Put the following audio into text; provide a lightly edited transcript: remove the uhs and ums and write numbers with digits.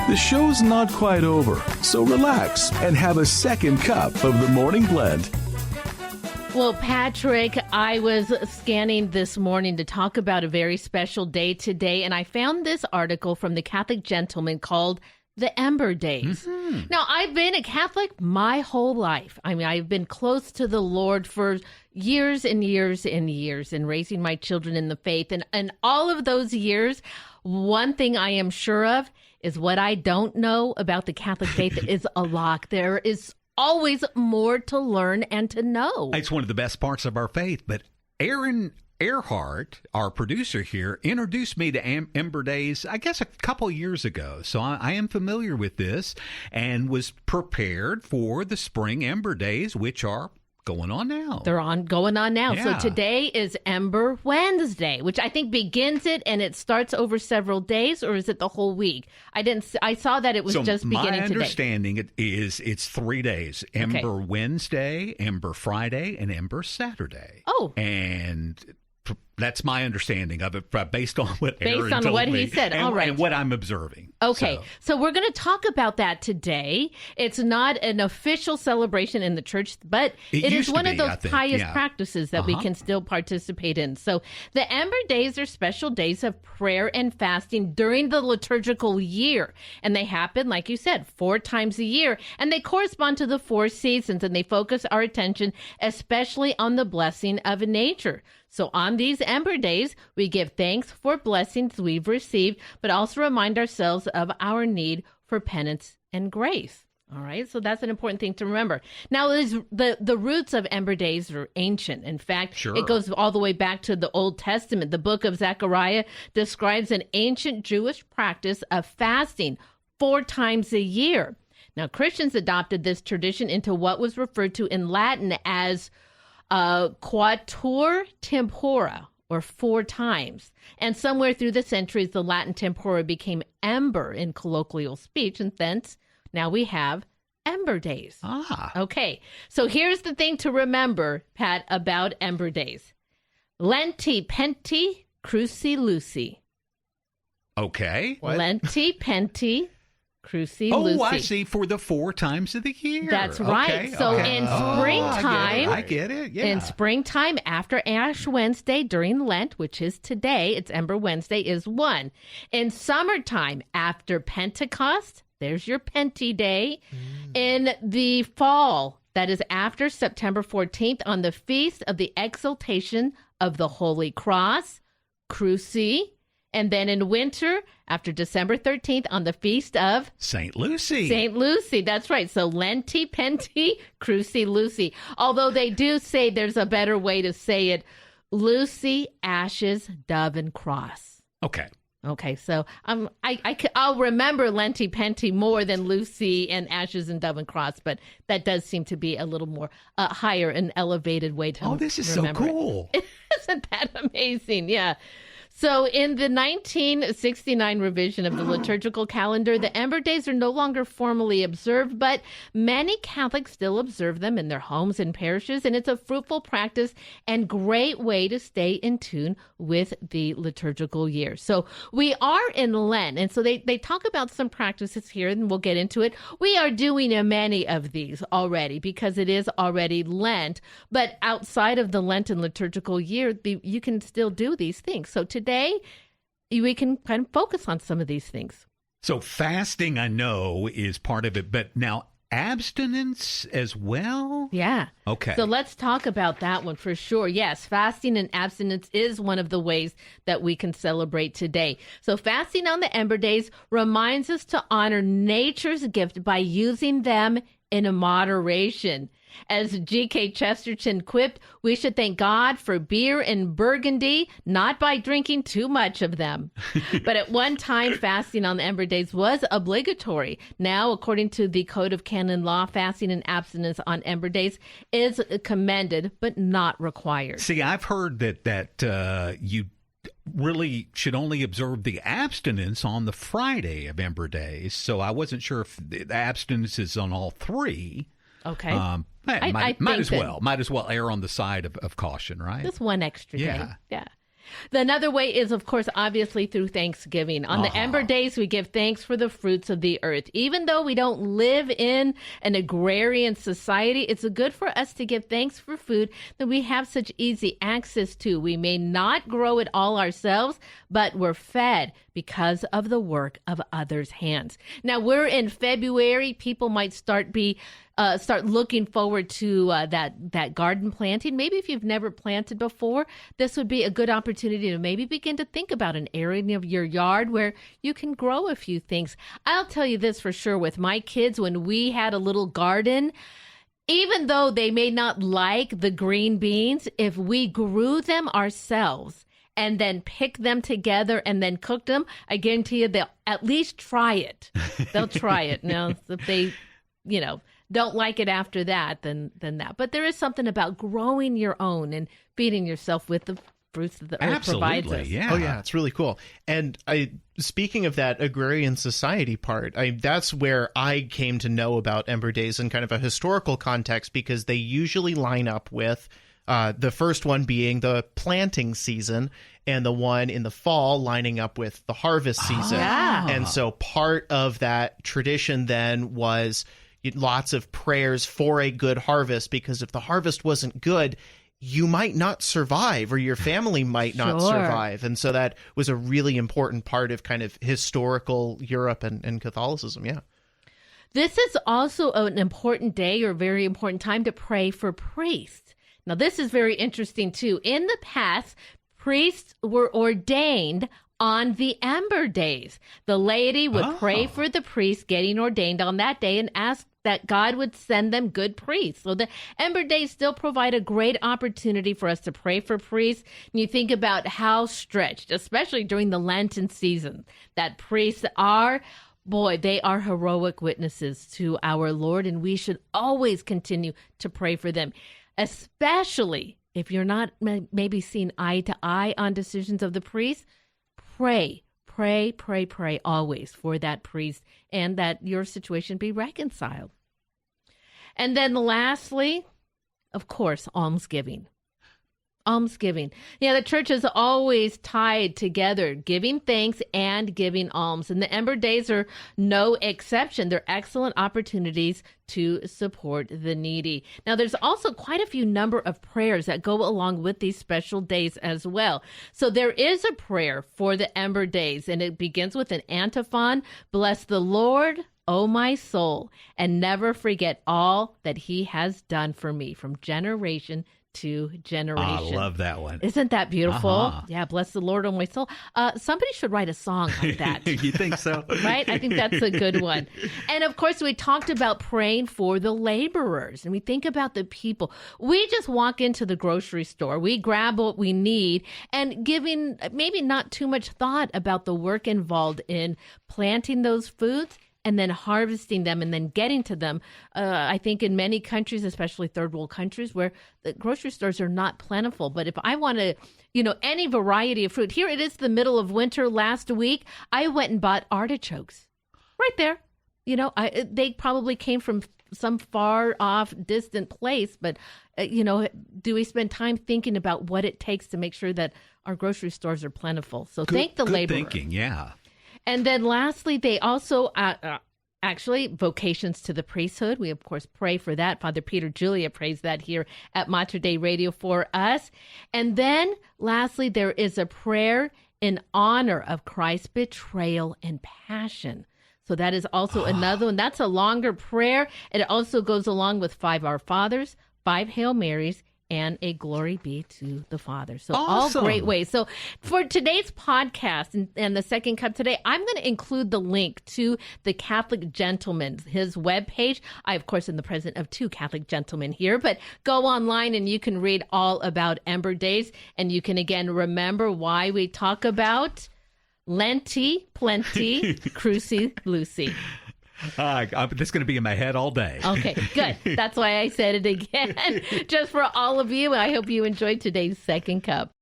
The show's not quite over, so relax and have a second cup of the Morning Blend. Well, Patrick, I was scanning this morning to talk about a very special day today, and I found this article from the Catholic Gentleman called The Ember Days. Mm-hmm. Now, I've been a Catholic my whole life. I mean, I've been close to the Lord for years and years and years and raising my children in the faith. And all of those years, one thing I am sure of is what I don't know about the Catholic faith is a lot. There is always more to learn and to know. It's one of the best parts of our faith. But Aaron Earhart, our producer here, introduced me to Ember Days, I guess, a couple years ago. So I am familiar with this and was prepared for the spring Ember Days, which are going on now. They're going on now. Yeah. So today is Ember Wednesday, which I think begins it, and it starts over several days, or is it the whole week? I saw that it was just beginning today. My understanding is it's 3 days. Ember Wednesday, Ember Friday, and Ember Saturday. Oh. And that's my understanding of it, based on what Aaron told me. Based on what he said. And, all right. And what I'm observing. Okay. So we're going to talk about that today. It's not an official celebration in the church, but it is one of those pious practices that we can still participate in. So the Ember Days are special days of prayer and fasting during the liturgical year. And they happen, like you said, 4 times a year. And they correspond to the 4 seasons, and they focus our attention especially on the blessing of nature. So on these Ember Days, we give thanks for blessings we've received, but also remind ourselves of our need for penance and grace. All right, so that's an important thing to remember. Now, the roots of Ember Days are ancient. In fact, It goes all the way back to the Old Testament. The book of Zechariah describes an ancient Jewish practice of fasting 4 times a year. Now, Christians adopted this tradition into what was referred to in Latin as quatuor tempora, or 4 times. And somewhere through the centuries, the Latin tempora became ember in colloquial speech, and thence now we have Ember Days. Okay, so here's the thing to remember, Pat, about Ember Days. Lenti penti cruci luci. Okay. What? Lenti penti cruci luci. Oh, I see, for the 4 times of the year. That's right. So in springtime, I get it. Yeah. In springtime, after Ash Wednesday during Lent, which is today, it's Ember Wednesday, is 1. In summertime, after Pentecost, there's your Penty Day. In the fall, that is after September 14th, on the feast of the Exaltation of the Holy Cross, Cruci. And then in winter, after December 13th, on the feast of St. Lucy. St. Lucy, that's right. So Lenti, Penti, Cruci, Lucy. Although they do say there's a better way to say it, Lucy, Ashes, Dove, and Cross. Okay, so I'll remember Lenti Penti more than Lucy and Ashes and Dove and Cross, but that does seem to be a little more higher and elevated way to remember. Oh, this is so cool. Isn't that amazing? Yeah. So in the 1969 revision of the liturgical calendar, the Ember Days are no longer formally observed, but many Catholics still observe them in their homes and parishes, and it's a fruitful practice and great way to stay in tune with the liturgical year. So we are in Lent, and so they talk about some practices here, and we'll get into it. We are doing many of these already because it is already Lent, but outside of the Lenten liturgical year, you can still do these things. So today, we can kind of focus on some of these things. So fasting, I know, is part of it, but now abstinence as well? Yeah. Okay. So let's talk about that one for sure. Yes, fasting and abstinence is one of the ways that we can celebrate today. So fasting on the Ember Days reminds us to honor nature's gift by using them in moderation. As G.K. Chesterton quipped, we should thank God for beer and Burgundy, not by drinking too much of them. But at one time, fasting on the Ember Days was obligatory. Now, according to the Code of Canon Law, fasting and abstinence on Ember Days is commended, but not required. See, I've heard that you really should only observe the abstinence on the Friday of Ember Days. So I wasn't sure if the abstinence is on all 3. Okay. Might as well err on the side of caution, right? Just one extra day. Yeah. Another way is, of course, obviously through Thanksgiving. On the Ember Days, we give thanks for the fruits of the earth. Even though we don't live in an agrarian society, it's good for us to give thanks for food that we have such easy access to. We may not grow it all ourselves, but we're fed because of the work of others' hands. Now, we're in February. People might start looking forward to that garden planting. Maybe if you've never planted before, this would be a good opportunity to maybe begin to think about an area of your yard where you can grow a few things. I'll tell you this for sure, with my kids, when we had a little garden, even though they may not like the green beans, if we grew them ourselves and then pick them together and then cook them, I guarantee you they'll at least try it. They'll try it. Now, if they, don't like it after that, then that. But there is something about growing your own and feeding yourself with the fruits that the earth provides us. Yeah. Oh, yeah, it's really cool. And speaking of that agrarian society part, that's where I came to know about Ember Days in kind of a historical context, because they usually line up with the first one being the planting season, and the one in the fall lining up with the harvest season. Yeah. And so part of that tradition then was lots of prayers for a good harvest, because if the harvest wasn't good, you might not survive, or your family might not survive. And so that was a really important part of kind of historical Europe and Catholicism. Yeah. This is also an important day, or a very important time, to pray for priests. Now, this is very interesting, too. In the past, priests were ordained on the Ember Days. The laity would pray for the priest getting ordained on that day and ask that God would send them good priests. So the Ember Days still provide a great opportunity for us to pray for priests. And you think about how stretched, especially during the Lenten season, that priests are. Boy, they are heroic witnesses to our Lord, and we should always continue to pray for them, especially if you're not maybe seeing eye to eye on decisions of the priest. Pray always for that priest, and that your situation be reconciled. And then lastly, of course, almsgiving. Almsgiving. Yeah, the church is always tied together, giving thanks and giving alms. And the Ember Days are no exception. They're excellent opportunities to support the needy. Now, there's also quite a few number of prayers that go along with these special days as well. So there is a prayer for the Ember Days, and it begins with an antiphon: "Bless the Lord, O my soul, and never forget all that he has done for me, from generation to generation." I love that one. Isn't that beautiful? Yeah, bless the Lord, O my soul. Somebody should write a song like that. You think so? Right? I think that's a good one. And of course, we talked about praying for the laborers, and we think about the people. We just walk into the grocery store, we grab what we need, and giving maybe not too much thought about the work involved in planting those foods and then harvesting them and then getting to them. I think in many countries, especially third world countries, where the grocery stores are not plentiful. But if I want to, any variety of fruit, here it is the middle of winter last week, I went and bought artichokes right there. They probably came from some far off distant place, but do we spend time thinking about what it takes to make sure that our grocery stores are plentiful? So thank the laborer. Good thinking, yeah. And then lastly, they also, actually, vocations to the priesthood. We, of course, pray for that. Father Peter Julia prays that here at Mater Dei Radio for us. And then lastly, there is a prayer in honor of Christ's betrayal and passion. So that is also another one. That's a longer prayer. It also goes along with 5 Our Fathers, 5 Hail Marys, and a glory be to the Father. So awesome. All great ways. So for today's podcast and the second cup today, I'm going to include the link to the Catholic Gentleman, his webpage. I, of course, am the president of 2 Catholic Gentlemen here, but go online and you can read all about Ember Days. And you can, again, remember why we talk about Lenti, Plenty, Cruci, Lucy. This is going to be in my head all day. Okay, good. That's why I said it again. Just for all of you. I hope you enjoyed today's second cup.